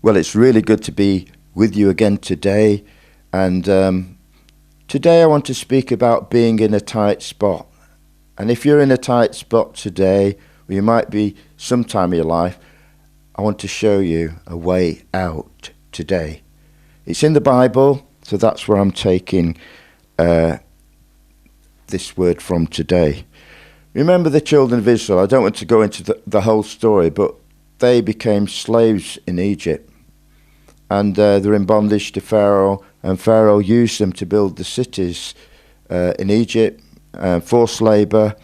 Well, it's really good to be with you again today. And today I want to speak about being in a tight spot. And if you're in a tight spot today, or you might be sometime in your life, I want to show you a way out today. It's in the Bible, so that's where I'm taking this word from today. Remember the children of Israel. I don't want to go into the whole story, but they became slaves in Egypt. And they're in bondage to Pharaoh, and Pharaoh used them to build the cities in Egypt, forced labour.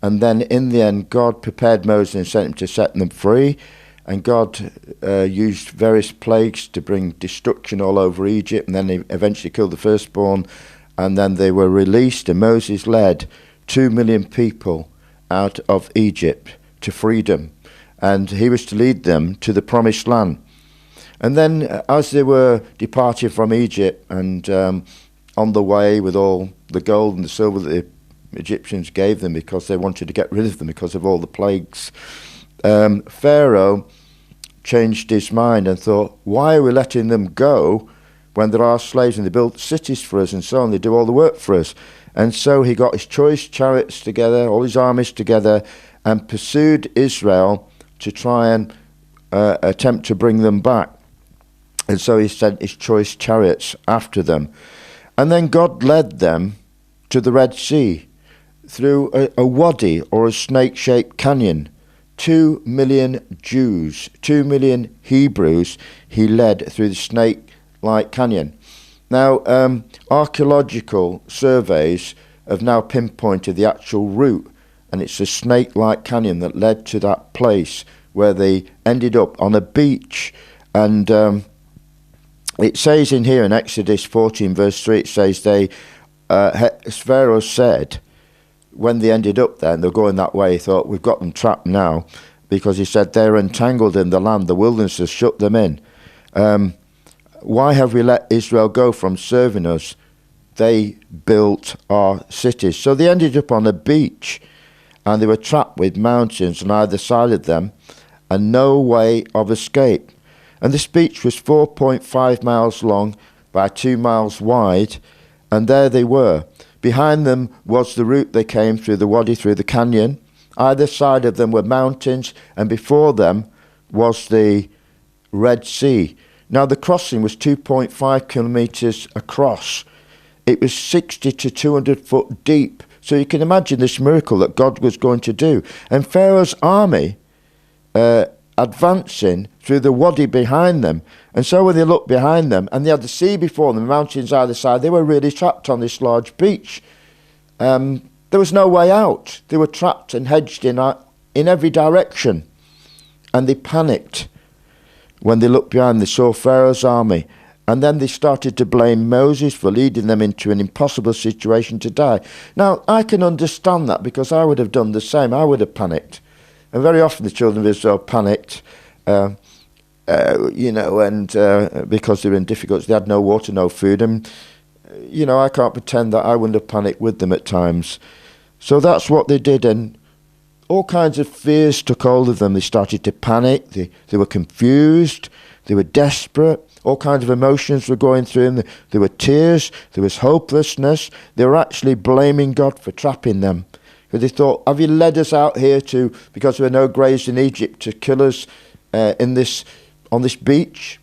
And then in the end, God prepared Moses and sent him to set them free. And God used various plagues to bring destruction all over Egypt. And then he eventually killed the firstborn. And then they were released, and Moses led 2 million people out of Egypt to freedom. And he was to lead them to the promised land. And then as they were departing from Egypt and on the way with all the gold and the silver that the Egyptians gave them because they wanted to get rid of them because of all the plagues, Pharaoh changed his mind and thought, why are we letting them go when there are slaves and they build cities for us and so on, they do all the work for us? And so he got his choice chariots together, all his armies together, and pursued Israel to try and attempt to bring them back. And so he sent his choice chariots after them. And then God led them to the Red Sea through a wadi or a snake-shaped canyon. 2 million Jews, 2 million Hebrews he led through the snake-like canyon. Now, archaeological surveys have now pinpointed the actual route, and it's a snake-like canyon that led to that place where they ended up on a beach. And it says in here in Exodus 14 verse 3, it says Pharaoh said, when they ended up there and they're going that way, he thought, we've got them trapped now, because he said they're entangled in the land, the wilderness has shut them in. Why have we let Israel go from serving us? They built our cities. So they ended up on a beach, and they were trapped with mountains on either side of them and no way of escape. And this beach was 4.5 miles long by 2 miles wide, and there they were. Behind them was the route they came through the wadi, through the canyon. Either side of them were mountains, and before them was the Red Sea. Now the crossing was 2.5 kilometres across. It was 60 to 200 foot deep. So you can imagine this miracle that God was going to do. And Pharaoh's army advancing through the wadi behind them. And so when they looked behind them, and they had the sea before them, the mountains either side, they were really trapped on this large beach. There was no way out. They were trapped and hedged in every direction. And they panicked. When they looked behind, they saw Pharaoh's army. And then they started to blame Moses for leading them into an impossible situation to die. Now, I can understand that, because I would have done the same. I would have panicked. And very often the children of Israel panicked, and because they were in difficulties, they had no water, no food. And, I can't pretend that I wouldn't have panicked with them at times. So that's what they did, and all kinds of fears took hold of them. They started to panic. They were confused. They were desperate. All kinds of emotions were going through them. There were tears. There was hopelessness. They were actually blaming God for trapping them. Because they thought, have you led us out here because there were no graves in Egypt, to kill us on this beach?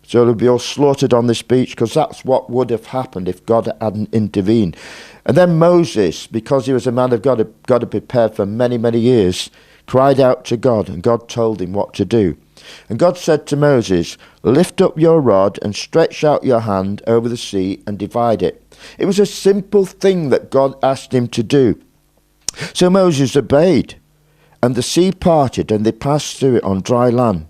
So they'll be all slaughtered on this beach, because that's what would have happened if God hadn't intervened. And then Moses, because he was a man of God, God had prepared for many, many years, cried out to God, and God told him what to do. And God said to Moses, lift up your rod and stretch out your hand over the sea and divide it. It was a simple thing that God asked him to do. So Moses obeyed, and the sea parted, and they passed through it on dry land.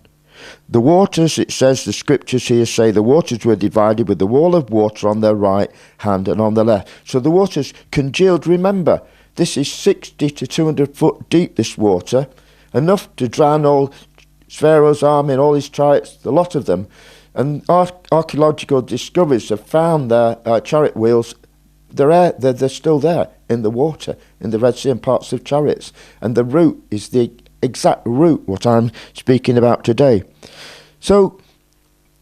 The waters, it says, the scriptures here say, the waters were divided with the wall of water on their right hand and on the left. So the waters congealed. Remember, this is 60 to 200 foot deep, this water, enough to drown all Pharaoh's army and all his chariots, a lot of them. And archaeological discoveries have found their chariot wheels. They're still there in the water, in the Red Sea, and parts of chariots. And the route is the exact route what I'm speaking about today. So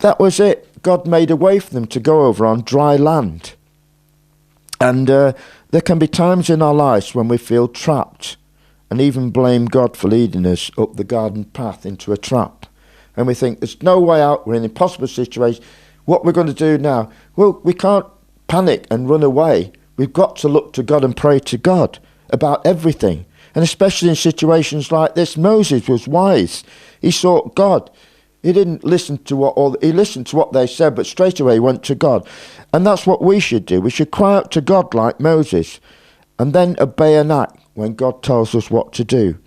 that was it. God made a way for them to go over on dry land. And there can be times in our lives when we feel trapped and even blame God for leading us up the garden path into a trap. And we think, there's no way out, we're in an impossible situation. What we're going to do now? Well, we can't panic and run away. We've got to look to God and pray to God about everything. And especially in situations like this, Moses was wise. He sought God. He didn't listen to he listened to what they said, but straight away he went to God. And that's what we should do. We should cry out to God like Moses and then obey and act when God tells us what to do.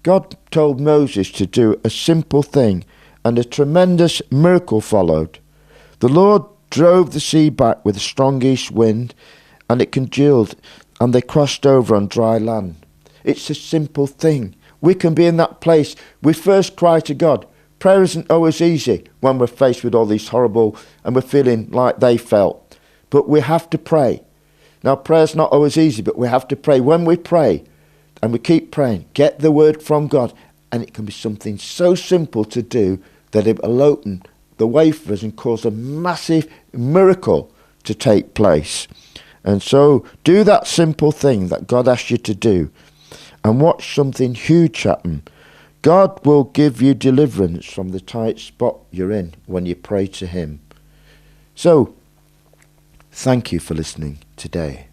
God told Moses to do a simple thing, and a tremendous miracle followed. The Lord drove the sea back with a strong east wind, and it congealed, and they crossed over on dry land. It's a simple thing. We can be in that place. We first cry to God. Prayer isn't always easy when we're faced with all these horrible, and we're feeling like they felt. But we have to pray. Now, prayer's not always easy, but we have to pray. When we pray, and we keep praying, get the word from God, and it can be something so simple to do that it will open the way for us and cause a massive miracle to take place. And so do that simple thing that God asked you to do and watch something huge happen. God will give you deliverance from the tight spot you're in when you pray to him. So, thank you for listening today.